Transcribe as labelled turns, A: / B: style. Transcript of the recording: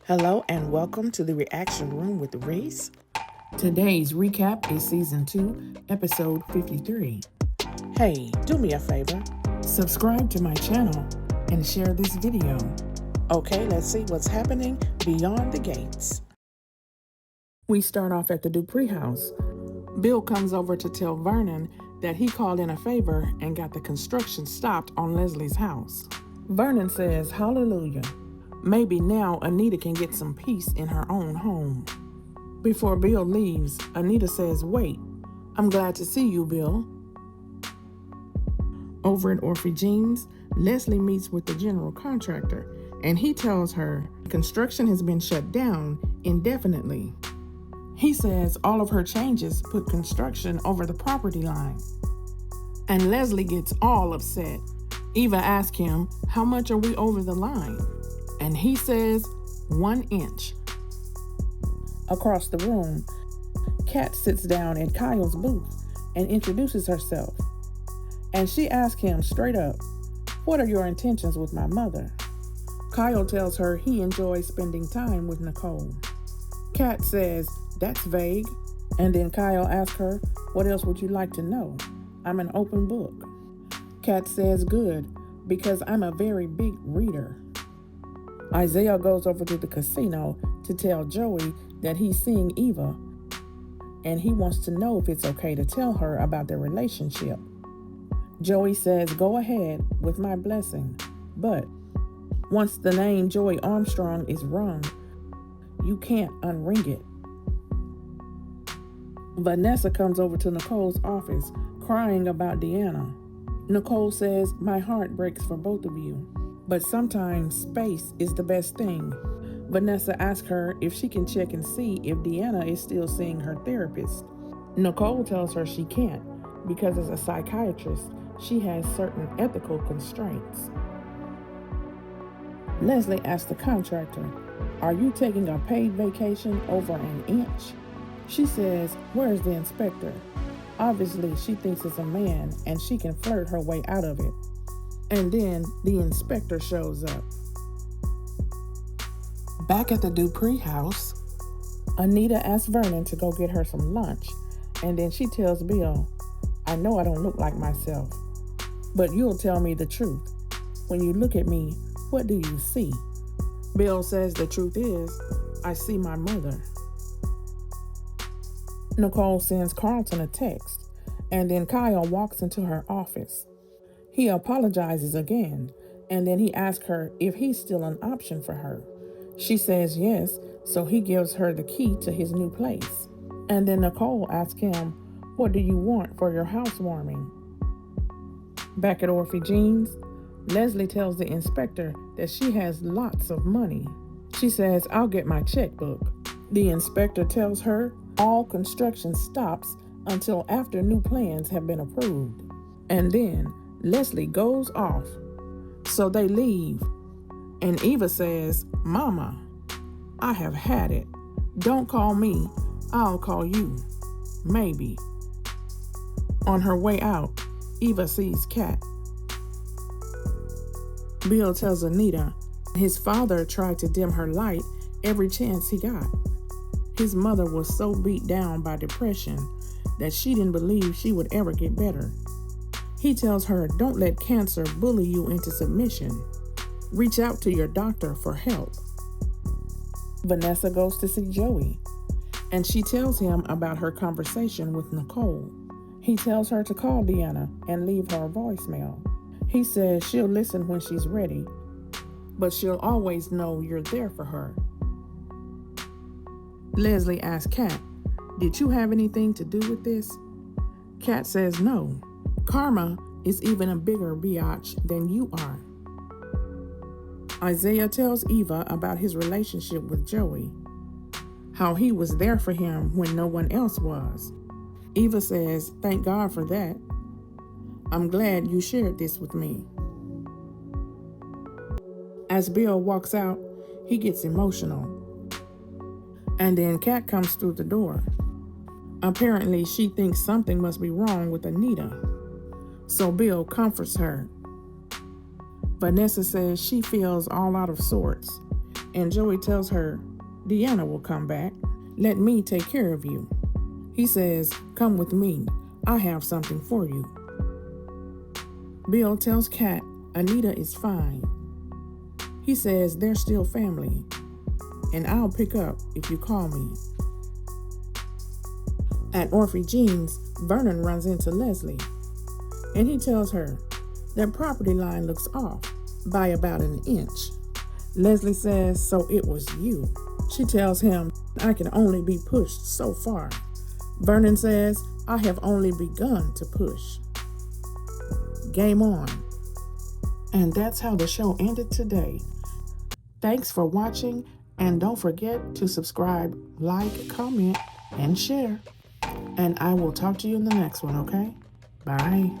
A: Hello and welcome to the Reaction Room with Reese.
B: Today's recap is Season 2, Episode 53.
A: Hey, do me a favor.
B: Subscribe to my channel and share this video.
A: Okay, let's see what's happening beyond the gates.
B: We start off at the Dupree house. Bill comes over to tell Vernon that he called in a favor and got the construction stopped on Leslie's house. Vernon says, "Hallelujah. Maybe now Anita can get some peace in her own home." Before Bill leaves, Anita says, "Wait, I'm glad to see you, Bill." Over at Orphy Jean's, Leslie meets with the general contractor, and he tells her construction has been shut down indefinitely. He says all of her changes put construction over the property line. And Leslie gets all upset. Eva asks him, "How much are we over the line?" And he says, 1 inch. Across the room, Kat sits down at Kyle's booth and introduces herself. And she asks him straight up, "What are your intentions with my mother?" Kyle tells her he enjoys spending time with Nicole. Kat says, "That's vague." And then Kyle asks her, "What else would you like to know? I'm an open book." Kat says, "Good, because I'm a very big reader." Isaiah goes over to the casino to tell Joey that he's seeing Eva, and he wants to know if it's okay to tell her about their relationship. Joey says, "Go ahead with my blessing, but once the name Joey Armstrong is rung, you can't unring it." Vanessa comes over to Nicole's office crying about Deanna. Nicole says, "My heart breaks for both of you, but sometimes space is the best thing." Vanessa asks her if she can check and see if Deanna is still seeing her therapist. Nicole tells her she can't because as a psychiatrist, she has certain ethical constraints. Leslie asks the contractor, "Are you taking a paid vacation over an inch?" She says, "Where's the inspector?" Obviously, she thinks it's a man and she can flirt her way out of it. And then the inspector shows up. Back at the Dupree house, Anita asks Vernon to go get her some lunch, and then she tells Bill, "I know I don't look like myself, but you'll tell me the truth. When you look at me, what do you see?" Bill says the truth is, "I see my mother." Nicole sends Carlton a text, and then Kyle walks into her office. He apologizes again, and then he asks her if he's still an option for her. She says yes, so he gives her the key to his new place. And then Nicole asks him, "What do you want for your housewarming?" Back at Orphy Jean's, Leslie tells the inspector that she has lots of money. She says, "I'll get my checkbook." The inspector tells her all construction stops until after new plans have been approved. And then Leslie goes off. So they leave. And Eva says, "Mama, I have had it. Don't call me. I'll call you. Maybe." On her way out, Eva sees Kat. Bill tells Anita his father tried to dim her light every chance he got. His mother was so beat down by depression that she didn't believe she would ever get better. He tells her, "Don't let cancer bully you into submission. Reach out to your doctor for help." Vanessa goes to see Joey, and she tells him about her conversation with Nicole. He tells her to call Deanna and leave her a voicemail. He says she'll listen when she's ready, but she'll always know you're there for her. Leslie asks Kat, "Did you have anything to do with this?" Kat says no. Karma is even a bigger biatch than you are. Isaiah tells Eva about his relationship with Joey, how he was there for him when no one else was. Eva says, "Thank God for that. I'm glad you shared this with me." As Bill walks out, he gets emotional. And then Kat comes through the door. Apparently, she thinks something must be wrong with Anita. So Bill comforts her. Vanessa says she feels all out of sorts. And Joey tells her, Deanna will come back. Let me take care of you. He says, come with me. I have something for you. Bill tells Kat Anita is fine. He says they're still family, and I'll pick up if you call me. At Orphy Jean's, Vernon runs into Leslie, and he tells her their property line looks off by about an inch. Leslie says, so it was you. She tells him, I can only be pushed so far. Vernon says, I have only begun to push. Game on. And that's how the show ended today. Thanks for watching, and don't forget to subscribe, like, comment, and share. And I will talk to you in the next one, okay? Bye.